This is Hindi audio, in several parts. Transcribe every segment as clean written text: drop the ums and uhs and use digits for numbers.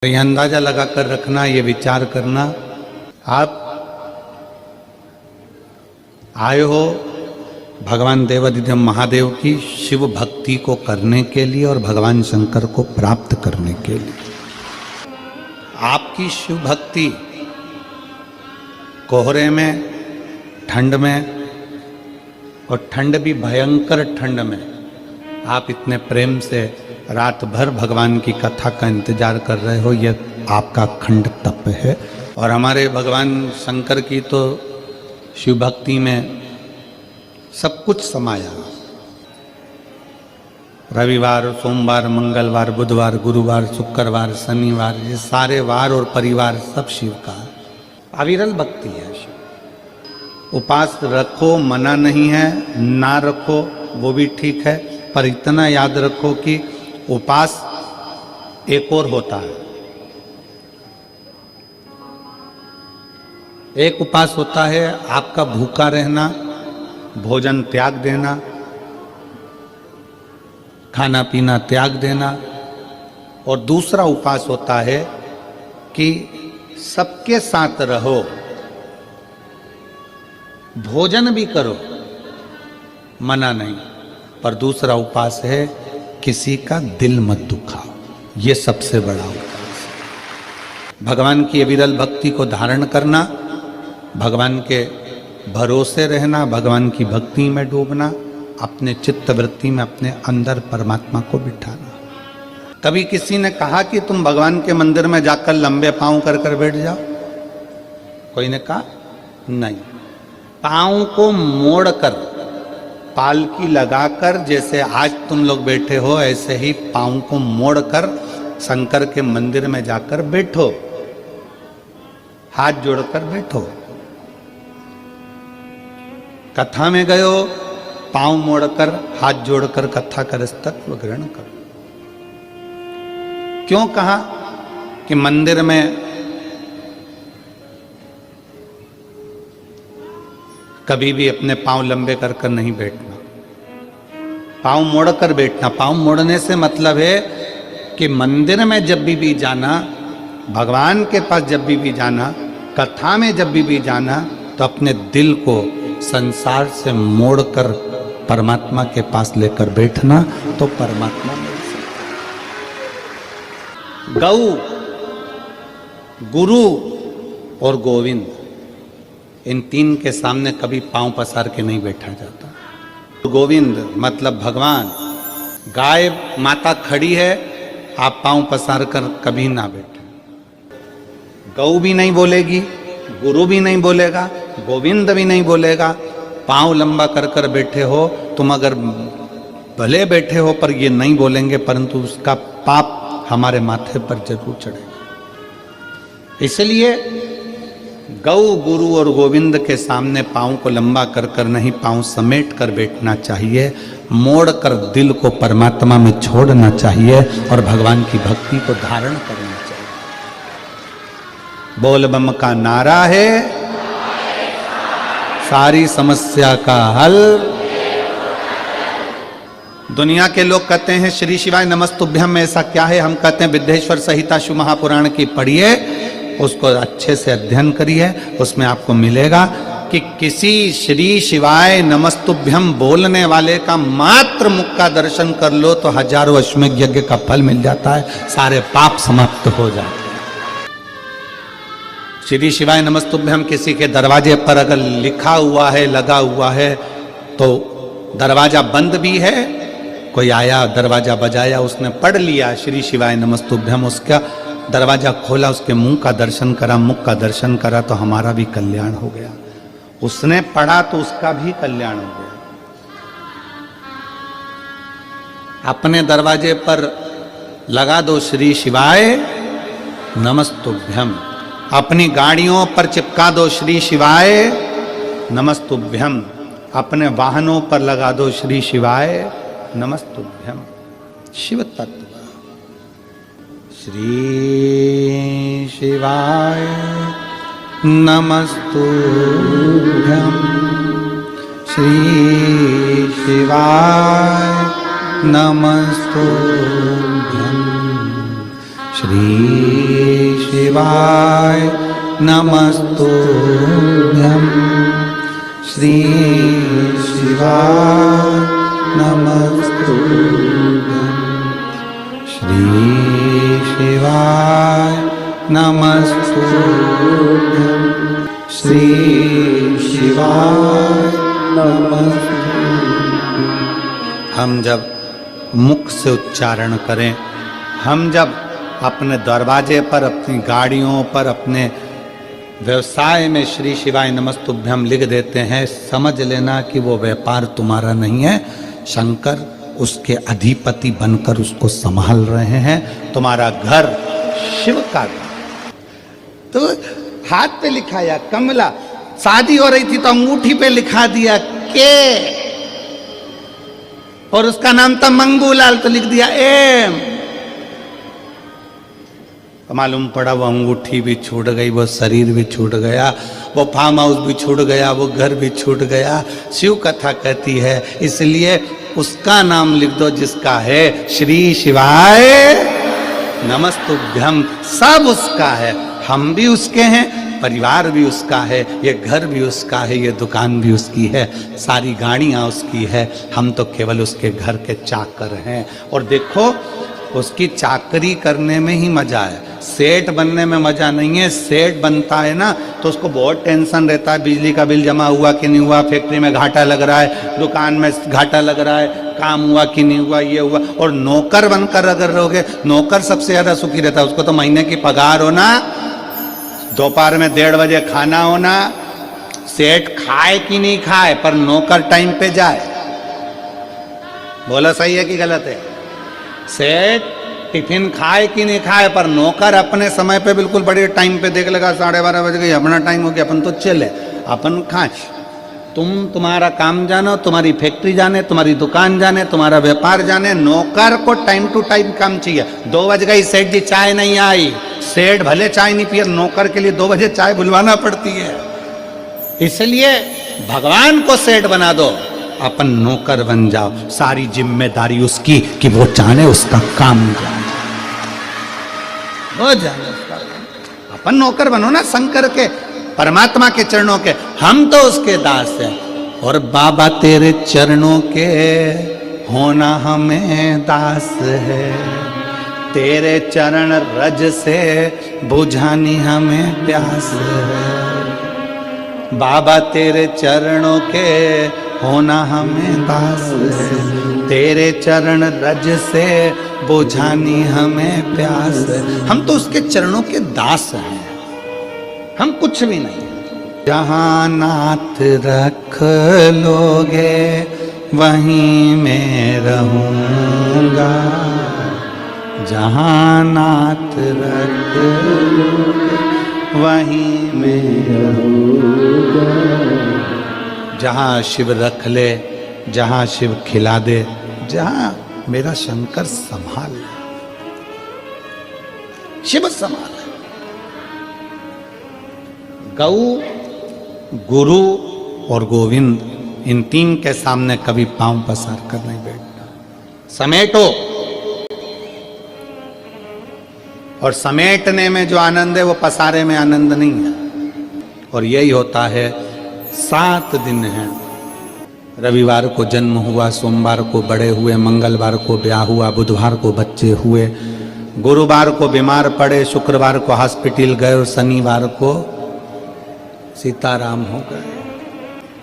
ये अंदाजा लगाकर रखना, ये विचार करना, आप आए हो भगवान देवाधिदेव महादेव की शिव भक्ति को करने के लिए और भगवान शंकर को प्राप्त करने के लिए। आपकी शिव भक्ति कोहरे में, ठंड में, और ठंड भी भयंकर ठंड में आप इतने प्रेम से रात भर भगवान की कथा का इंतजार कर रहे हो, यह आपका अखंड तप है। और हमारे भगवान शंकर की तो शिव भक्ति में सब कुछ समाया। रविवार, सोमवार, मंगलवार, बुधवार, गुरुवार, शुक्रवार, शनिवार, ये सारे वार और परिवार सब शिव का अविरल भक्ति है। शिव उपास रखो, मना नहीं है, ना रखो वो भी ठीक है, पर इतना याद रखो कि उपास एक और होता है। एक उपास होता है आपका भूखा रहना, भोजन त्याग देना, खाना पीना त्याग देना, और दूसरा उपास होता है कि सबके साथ रहो, भोजन भी करो, मना नहीं, पर दूसरा उपास है किसी का दिल मत दुखाओ। ये सबसे बड़ा उपास है। भगवान की अविरल भक्ति को धारण करना, भगवान के भरोसे रहना, भगवान की भक्ति में डूबना, अपने चित्त वृत्ति में अपने अंदर परमात्मा को बिठाना। कभी किसी ने कहा कि तुम भगवान के मंदिर में जाकर लंबे पांव कर कर बैठ जाओ? कोई ने कहा नहीं। पांव को मोड़कर, पालकी लगाकर, जैसे आज तुम लोग बैठे हो ऐसे ही पांव को मोड़कर शंकर के मंदिर में जाकर बैठो, हाथ जोड़कर बैठो। कथा में गए हो, पांव मोड़कर, हाथ जोड़कर कथा का तत्व ग्रहण करो। क्यों कहा कि मंदिर में कभी भी अपने पांव लंबे कर कर नहीं बैठना, पांव मोड़कर बैठना। पांव मोड़ने से मतलब है कि मंदिर में जब भी जाना, भगवान के पास जब भी जाना, कथा में जब भी जाना, तो अपने दिल को संसार से मोड़कर परमात्मा के पास लेकर बैठना, तो परमात्मा मिल सकता है। गौ, गुरु और गोविंद, इन तीन के सामने कभी पांव पसार के नहीं बैठा जाता। गोविंद मतलब भगवान, गाय माता खड़ी है, आप पांव पसार कर कभी ना बैठे। गौ भी नहीं बोलेगी, गुरु भी नहीं बोलेगा, गोविंद भी नहीं बोलेगा। पांव लंबा कर कर बैठे हो तुम, अगर भले बैठे हो पर ये नहीं बोलेंगे, परंतु उसका पाप हमारे माथे पर जरूर चढ़ेगा। इसलिए गौ, गुरु और गोविंद के सामने पांव को लंबा कर कर नहीं, पांव समेट कर बैठना चाहिए, मोड़ कर दिल को परमात्मा में छोड़ना चाहिए और भगवान की भक्ति को धारण करना चाहिए। बोल बम का नारा है, सारी समस्या का हल। दुनिया के लोग कहते हैं श्री शिवाय नमस्तुभ्यम में ऐसा क्या है? हम कहते हैं विद्येश्वर संहिता शिव महापुराण की पढ़िए, उसको अच्छे से अध्ययन करिए, उसमें आपको मिलेगा कि किसी श्री शिवाय नमस्तुभ्यम बोलने वाले का मात्र मुख का दर्शन कर लो तो हजारों अश्वमेध यज्ञ का फल मिल जाता है, सारे पाप समाप्त हो जाते हैं। श्री शिवाय नमस्तुभ्यम किसी के दरवाजे पर अगर लिखा हुआ है, लगा हुआ है, तो दरवाजा बंद भी है, कोई आया दरवाजा बजाया, उसने पढ़ लिया श्री शिवाय नमस्तुभ्यम, उसका दरवाजा खोला, उसके मुंह का दर्शन करा, मुख का दर्शन करा, तो हमारा भी कल्याण हो गया। उसने पढ़ा तो उसका भी कल्याण हो गया। अपने दरवाजे पर लगा दो श्री शिवाय नमस्तुभ्यम, अपनी गाड़ियों पर चिपका दो श्री शिवाय नमस्तुभ्यम, अपने वाहनों पर लगा दो श्री शिवाय नमस्तुभ्यम। शिव तत्व। श्री शिवाय नमस्तुभ्यम, श्री शिवाय नमस्तुभ्यम, श्री शिवाय नमस्तुभ्यं। श्री शिवाय नमस्तुभ्यं। श्री शिवाय नमस्तुभ्यं। श्री शिवाय नमस्तुभ्यं। हम जब मुख से उच्चारण करें, हम जब अपने दरवाजे पर, अपनी गाड़ियों पर, अपने व्यवसाय में श्री शिवाय नमस्तुभ्यम लिख देते हैं, समझ लेना कि वो व्यापार तुम्हारा नहीं है, शंकर उसके अधिपति बनकर उसको संभाल रहे हैं। तुम्हारा घर शिव का घर। तो हाथ पे लिखाया कमला, शादी हो रही थी तो अंगूठी पे लिखा दिया के, और उसका नाम था मंगूलाल तो लिख दिया एम। तो मालूम पड़ा वो अंगूठी भी छूट गई, वो शरीर भी छूट गया, वो फार्म हाउस भी छूट गया, वो घर भी छूट गया। शिव कथा कहती है इसलिए उसका नाम लिख दो जिसका है श्री शिवाय नमस्तुभ्यम। सब उसका है, हम भी उसके हैं, परिवार भी उसका है, ये घर भी उसका है, ये दुकान भी उसकी है, सारी गाड़ियाँ उसकी है, हम तो केवल उसके घर के चाकर हैं। और देखो उसकी चाकरी करने में ही मजा है, सेठ बनने में मजा नहीं है। सेठ बनता है ना तो उसको बहुत टेंशन रहता है, बिजली का बिल जमा हुआ कि नहीं हुआ, फैक्ट्री में घाटा लग रहा है, दुकान में घाटा लग रहा है, काम हुआ कि नहीं हुआ, ये हुआ। और नौकर बनकर अगर रहोगे, नौकर सबसे ज्यादा सुखी रहता है, उसको तो महीने की पगार होना, दोपहर में 1:30 बजे खाना होना, सेठ खाए कि नहीं खाए पर नौकर टाइम पे जाए। बोला सही है कि गलत है? सेठ टिफिन खाए कि नहीं खाए पर नौकर अपने समय पे बिल्कुल बड़े टाइम पे देख लेगा, 12:30 बज गई, अपना टाइम हो गया, अपन तो चले, अपन खाए। तुम्हारा काम जानो, तुम्हारी फैक्ट्री जाने, तुम्हारी दुकान जाने, तुम्हारा व्यापार जाने, नौकर को टाइम टू टाइम काम चाहिए। 2 बज गई, सेठ जी चाय नहीं आई, सेठ भले चाय नहीं पिए, नौकर के लिए 2 बजे चाय बुलवाना पड़ती है। इसलिए भगवान को सेठ बना दो, अपन नौकर बन जाओ, सारी जिम्मेदारी उसकी कि वो जाने उसका काम जाने, वो जाने उसका काम। अपन नौकर बनो ना शंकर के, परमात्मा के चरणों के, हम तो उसके दास हैं। और बाबा तेरे चरणों के होना हमें दास है, तेरे चरण रज से बुझानी हमें प्यास है। बाबा तेरे चरणों के होना हमें दास है, तेरे चरण रज से बुझानी हमें प्यास है। हम तो उसके चरणों के दास हैं, हम कुछ भी नहीं। जहाँ नाथ रख लोगे वहीं मैं रहूँगा, जहाँ नाथ रख लोगे वहीं मैं रहूँगा। जहाँ शिव रख ले, जहाँ शिव खिला दे, जहाँ मेरा शंकर संभाल ले, शिव संभाल। गौ, गुरु और गोविंद, इन 3 के सामने कभी पांव पसार कर नहीं बैठना। समेटो, और समेटने में जो आनंद है वो पसारे में आनंद नहीं है। और यही होता है, 7 दिन हैं। रविवार को जन्म हुआ, सोमवार को बड़े हुए, मंगलवार को ब्याह हुआ, बुधवार को बच्चे हुए, गुरुवार को बीमार पड़े, शुक्रवार को हॉस्पिटल गए और शनिवार को सीताराम हो गए।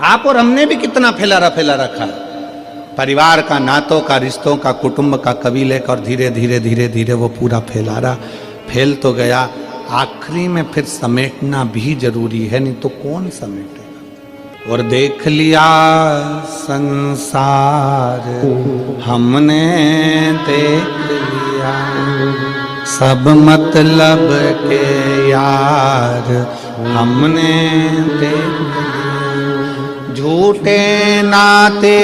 आप और हमने भी कितना फैला रखा, परिवार का, नातों का, रिश्तों का, कुटुंब का, कबीले का, और धीरे धीरे धीरे धीरे वो पूरा फैल तो गया। आखिरी में फिर समेटना भी जरूरी है, नहीं तो कौन समेटेगा। और देख लिया संसार हमने, देख लिया सब मतलब के यार हमने देख लिया। झूठे नाते,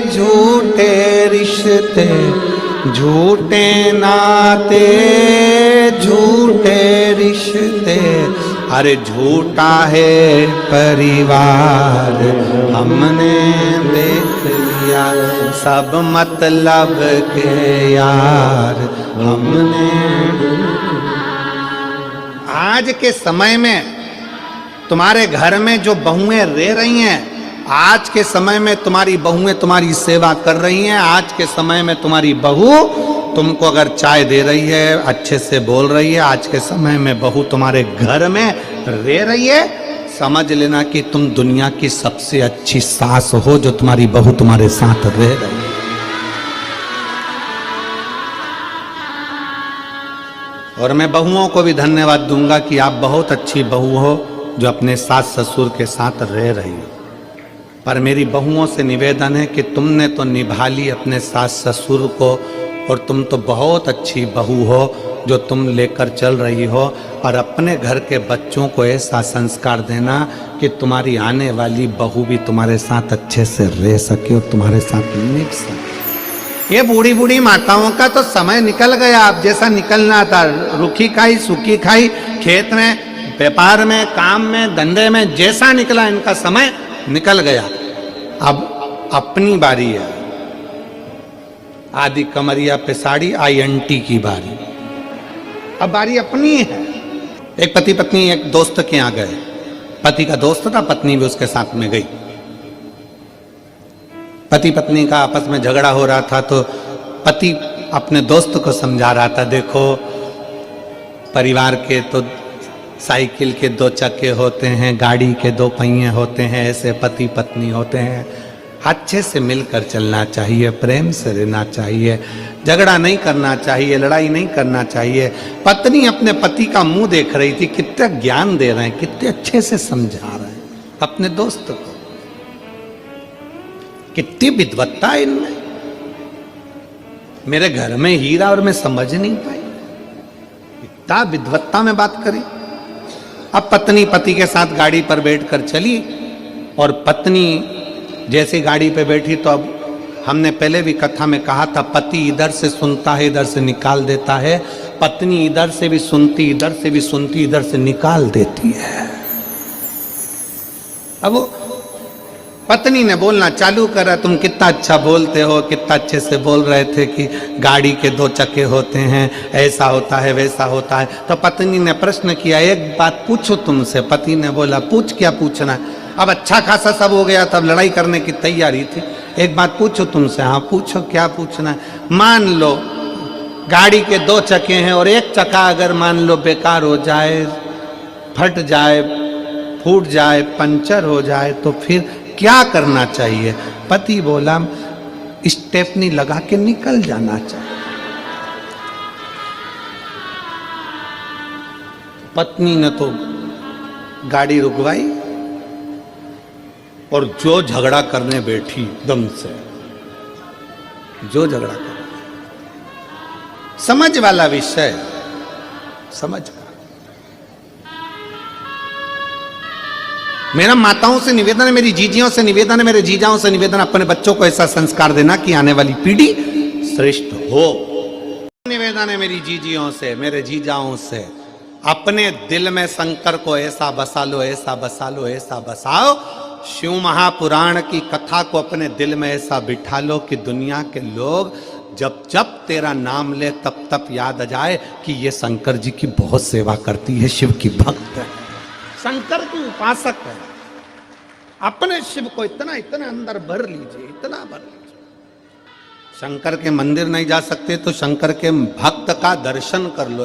झूठे रिश्ते, झूठे नाते, झूठे रिश्ते, अरे झूठा है परिवार हमने देख लिया। यार, सब मतलब के यार हमने। आज के समय में तुम्हारे घर में जो बहुएं रह रही हैं, आज के समय में तुम्हारी बहुएं तुम्हारी सेवा कर रही हैं। आज के समय में तुम्हारी बहू तुमको अगर चाय दे रही है, अच्छे से बोल रही है, आज के समय में बहू तुम्हारे घर में रह रही है, समझ लेना कि तुम दुनिया की सबसे अच्छी सास हो, जो तुम्हारी बहू तुम्हारे साथ रह रही है। और मैं बहुओं को भी धन्यवाद दूंगा कि आप बहुत अच्छी बहू हो जो अपने सास ससुर के साथ रह रही हो। पर मेरी बहुओं से निवेदन है कि तुमने तो निभा ली अपने सास ससुर को, और तुम तो बहुत अच्छी बहू हो जो तुम लेकर चल रही हो, और अपने घर के बच्चों को ऐसा संस्कार देना कि तुम्हारी आने वाली बहू भी तुम्हारे साथ अच्छे से रह सके और तुम्हारे साथ निभ सके। ये बूढ़ी बूढ़ी माताओं का तो समय निकल गया, अब जैसा निकलना था, रुखी खाई सूखी खाई, खेत में, व्यापार में, काम में, धंधे में, जैसा निकला इनका समय निकल गया। अब अपनी बारी है। आदि कमरिया पे साड़ी INT की बारी, अब बारी अपनी है। एक पति पत्नी एक दोस्त के यहाँ गए, पति का दोस्त था, पत्नी भी उसके साथ में गई। पति पत्नी का आपस में झगड़ा हो रहा था, तो पति अपने दोस्त को समझा रहा था, देखो परिवार के तो साइकिल के 2 चक्के होते हैं, गाड़ी के 2 पहिए होते हैं, ऐसे पति पत्नी होते हैं। अच्छे से मिलकर चलना चाहिए, प्रेम से रहना चाहिए, झगड़ा नहीं करना चाहिए, लड़ाई नहीं करना चाहिए। पत्नी अपने पति का मुंह देख रही थी, कितना ज्ञान दे रहे हैं, कितने अच्छे से समझा रहे हैं अपने दोस्त को, कितनी विद्वत्ता है इनमें। मेरे घर में हीरा और मैं समझ नहीं पाई, इतना विद्वत्ता में बात करी। अब पत्नी पति के साथ गाड़ी पर बैठकर चली, और पत्नी जैसे गाड़ी पे बैठी तो अब हमने पहले भी कथा में कहा था, पति इधर से सुनता है इधर से निकाल देता है, पत्नी इधर से भी सुनती इधर से भी सुनती इधर से निकाल देती है। अब पत्नी ने बोलना चालू करा, तुम कितना अच्छा बोलते हो, कितना अच्छे से बोल रहे थे कि गाड़ी के 2 चक्के होते हैं, ऐसा होता है वैसा होता है। तो पत्नी ने प्रश्न किया, एक बात पूछो तुमसे। पति ने बोला, पूछ, क्या पूछना है। अब अच्छा खासा सब हो गया, तब लड़ाई करने की तैयारी थी। एक बात पूछो तुमसे। हाँ पूछो, क्या पूछना है। मान लो गाड़ी के 2 चक्के हैं, और एक चक्का अगर मान लो बेकार हो जाए, फट जाए, फूट जाए, पंचर हो जाए, तो फिर क्या करना चाहिए। पति बोला, स्टेपनी लगा के निकल जाना चाहिए। पत्नी ने तो गाड़ी रुकवाई और जो झगड़ा करने बैठी, एकदम से जो झगड़ा कर, समझ वाला विषय, समझ का। मेरा माताओं से निवेदन है, मेरी जीजियों से निवेदन है, मेरे जीजाओं से निवेदन, अपने बच्चों को ऐसा संस्कार देना कि आने वाली पीढ़ी श्रेष्ठ हो। निवेदन है मेरी जीजियों से, मेरे जीजाओं से, अपने दिल में शंकर को ऐसा बसा लो, ऐसा बसा लो, ऐसा बसाओ, शिव महापुराण की कथा को अपने दिल में ऐसा बिठा लो कि दुनिया के लोग जब जब तेरा नाम ले तब तब याद आ जाए कि ये शंकर जी की बहुत सेवा करती है, शिव की भक्त है, शंकर की उपासक है। अपने शिव को इतना इतना अंदर भर लीजिए, इतना भर लीजिए। शंकर के मंदिर नहीं जा सकते तो शंकर के भक्त का दर्शन कर लो।